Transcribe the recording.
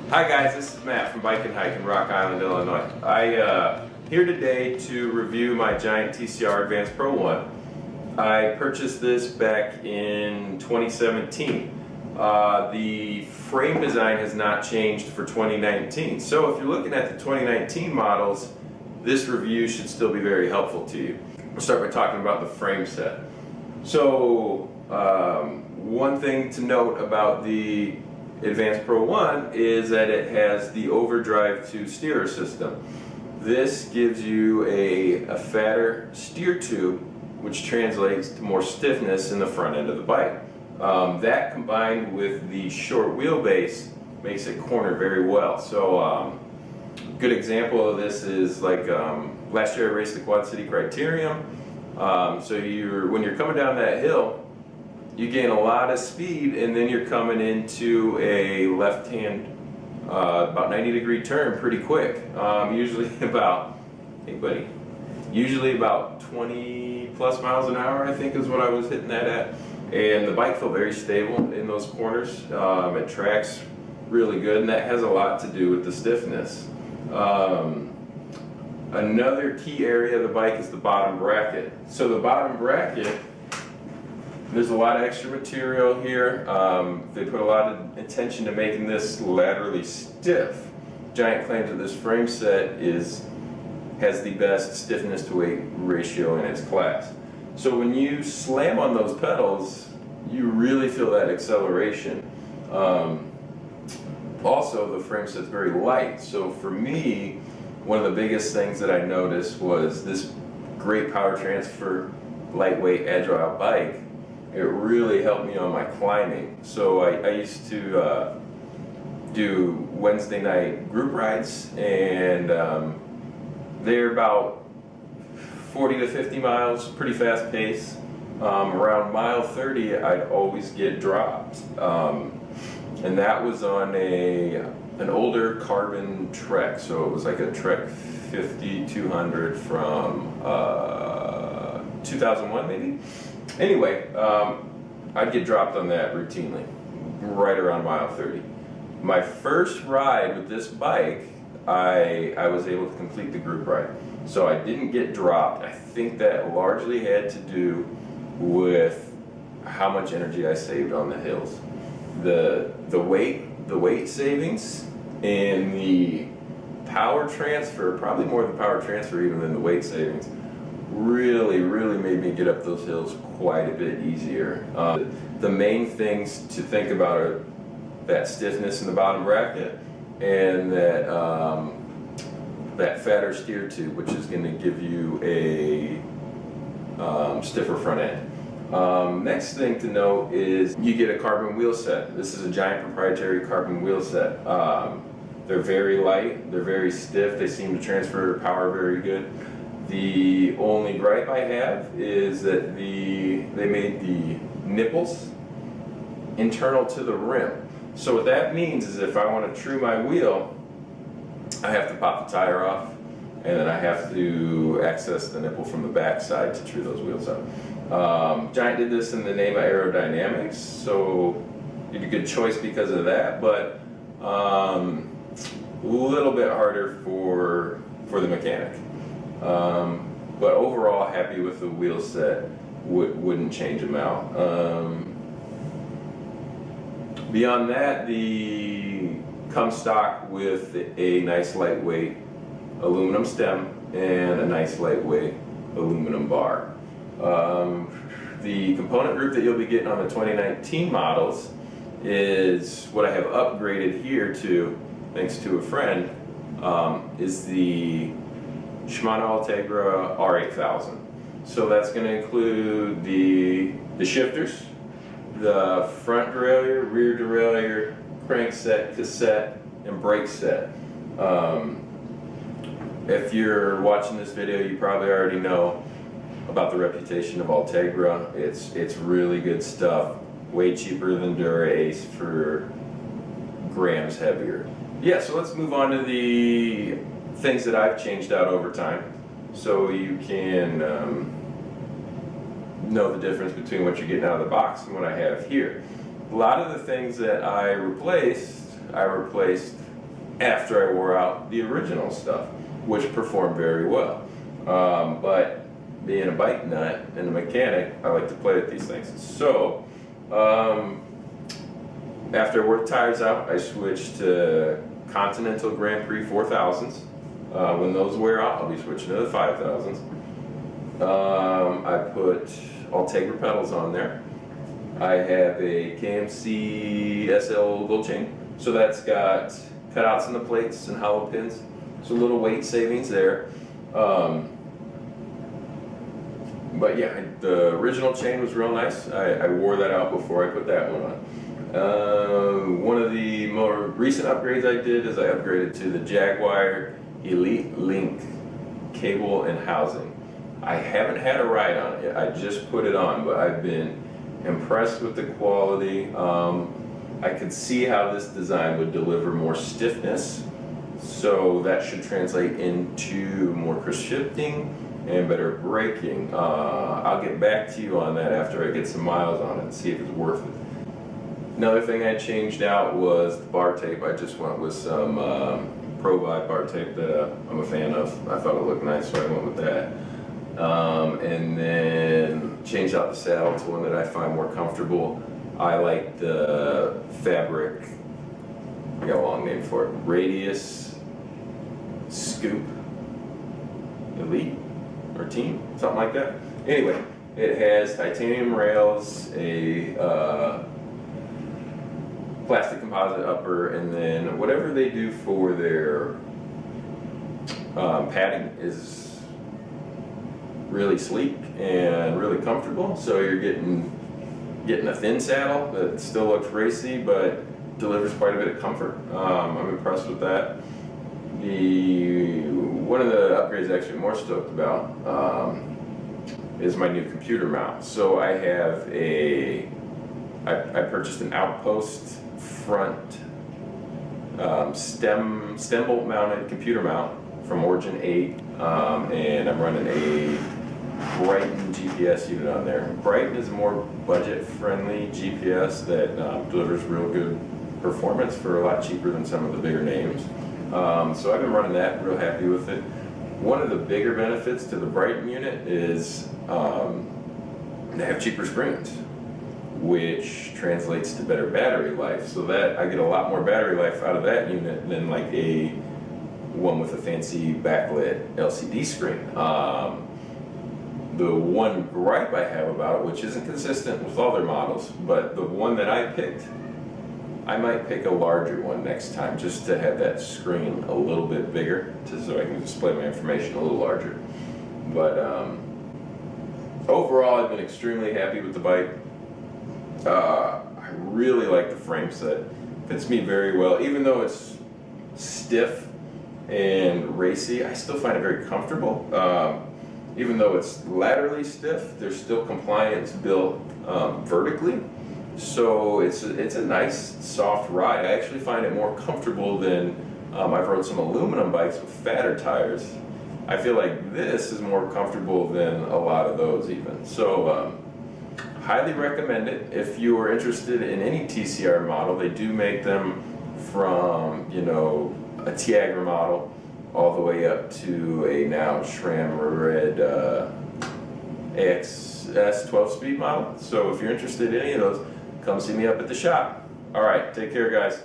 Hi guys, this is Matt from Bike and Hike in Rock Island, Illinois. Here today to review my Giant TCR Advanced Pro 1. I purchased this back in 2017. The frame design has not changed for 2019. So if you're looking at the 2019 models, this review should still be very helpful to you. We'll start by talking about the frame set. So one thing to note about the Advanced Pro 1 is that it has the overdrive to steerer system. This gives you a fatter steer tube, which translates to more stiffness in the front end of the bike. That combined with the short wheelbase makes it corner very well. So a good example of this is like last year I raced the Quad City Criterium. So when you're coming down that hill, you gain a lot of speed, and then you're coming into a left-hand, about 90-degree turn pretty quick. Usually about, hey buddy, usually about 20 plus miles an hour, I think is what I was hitting that at. And the bike felt very stable in those corners. It tracks really good, and that has a lot to do with the stiffness. Another key area of the bike is the bottom bracket. So the bottom bracket, there's a lot of extra material here. They put a lot of attention to making this laterally stiff. Giant claims that this frame set has the best stiffness to weight ratio in its class. So when you slam on those pedals, you really feel that acceleration. Also, the frame set's very light. So for me, one of the biggest things that I noticed was this great power transfer, lightweight, agile bike. It really helped me on my climbing. So I used to do Wednesday night group rides, and they're about 40 to 50 miles, pretty fast pace. Around mile 30, I'd always get dropped. And that was on an older carbon Trek, so it was like a Trek 5200 from 2001 maybe? Anyway, I'd get dropped on that routinely, right around mile 30. My first ride with this bike, I was able to complete the group ride. So I didn't get dropped. I think that largely had to do with how much energy I saved on the hills. The weight savings and the power transfer, probably more the power transfer even than the weight savings, really made me get up those hills quite a bit easier. The main things to think about are that stiffness in the bottom bracket and that fatter steer tube, which is going to give you a stiffer front end. Next thing to note is you get a carbon wheel set. This is a Giant proprietary carbon wheel set. They're very light, they're very stiff, they seem to transfer power very good. The only gripe I have is that they made the nipples internal to the rim. So what that means is if I want to true my wheel, I have to pop the tire off, and then I have to access the nipple from the back side to true those wheels up. Giant did this in the name of aerodynamics, so it's a good choice because of that, but a little bit harder for the mechanic. But overall, happy with the wheel set. Wouldn't change them out. Beyond that, the comes stock with a nice lightweight aluminum stem and a nice lightweight aluminum bar. The component group that you'll be getting on the 2019 models is what I have upgraded here to, thanks to a friend, is the Shimano Ultegra R8000. So that's going to include the shifters, the front derailleur, rear derailleur, crankset, cassette, and brake set. If you're watching this video, you probably already know about the reputation of Ultegra. It's really good stuff, way cheaper than Dura Ace for grams heavier. Yeah, so let's move on to the things that I've changed out over time, so you can know the difference between what you're getting out of the box and what I have here. A lot of the things that I replaced after I wore out the original stuff, which performed very well. But being a bike nut and a mechanic, I like to play with these things. So after I wore the tires out, I switched to Continental Grand Prix 4000s. When those wear out, I'll be switching to the 5000s. I put Ultegra pedals on there. I have a KMC SL gold chain, so that's got cutouts in the plates and hollow pins, so a little weight savings there. But yeah, the original chain was real nice. I wore that out before I put that one on. One of the more recent upgrades I did is I upgraded to the Jaguar Elite Link cable and housing. I haven't had a ride on it yet. I just put it on, but I've been impressed with the quality. I could see how this design would deliver more stiffness, so that should translate into more crisp shifting and better braking. I'll get back to you on that after I get some miles on it and see if it's worth it. Another thing I changed out was the bar tape. I just went with some Pro Vibe bar tape that I'm a fan of. I thought it looked nice, so I went with that. And then changed out the saddle to one that I find more comfortable. I like the fabric, I got a long name for it, Radius Scoop Elite or Team, something like that. Anyway, it has titanium rails, a plastic composite upper, and then whatever they do for their padding is really sleek and really comfortable. So you're getting a thin saddle that still looks racy but delivers quite a bit of comfort. I'm impressed with that. One of the upgrades I'm actually more stoked about is my new computer mount. So I have I purchased an Outpost front stem bolt mounted computer mount from Origin 8, and I'm running a Brighton GPS unit on there. Brighton is a more budget-friendly GPS that delivers real good performance for a lot cheaper than some of the bigger names. So I've been running that, real happy with it. One of the bigger benefits to the Brighton unit is they have cheaper screens, which translates to better battery life. So that I get a lot more battery life out of that unit than like a one with a fancy backlit LCD screen. The one gripe I have about it, which isn't consistent with all their models, but the one that I picked, I might pick a larger one next time just to have that screen a little bit bigger, so I can display my information a little larger. But overall, I've been extremely happy with the bike. I really like the frame set. Fits me very well. Even though it's stiff and racy, I still find it very comfortable. Even though it's laterally stiff, there's still compliance built vertically. So it's a nice soft ride. I actually find it more comfortable than I've rode some aluminum bikes with fatter tires. I feel like this is more comfortable than a lot of those even. So highly recommend it. If you are interested in any TCR model, they do make them from, you know, a Tiagra model all the way up to a now SRAM Red AXS 12-speed model. So if you're interested in any of those, come see me up at the shop. All right, take care, guys.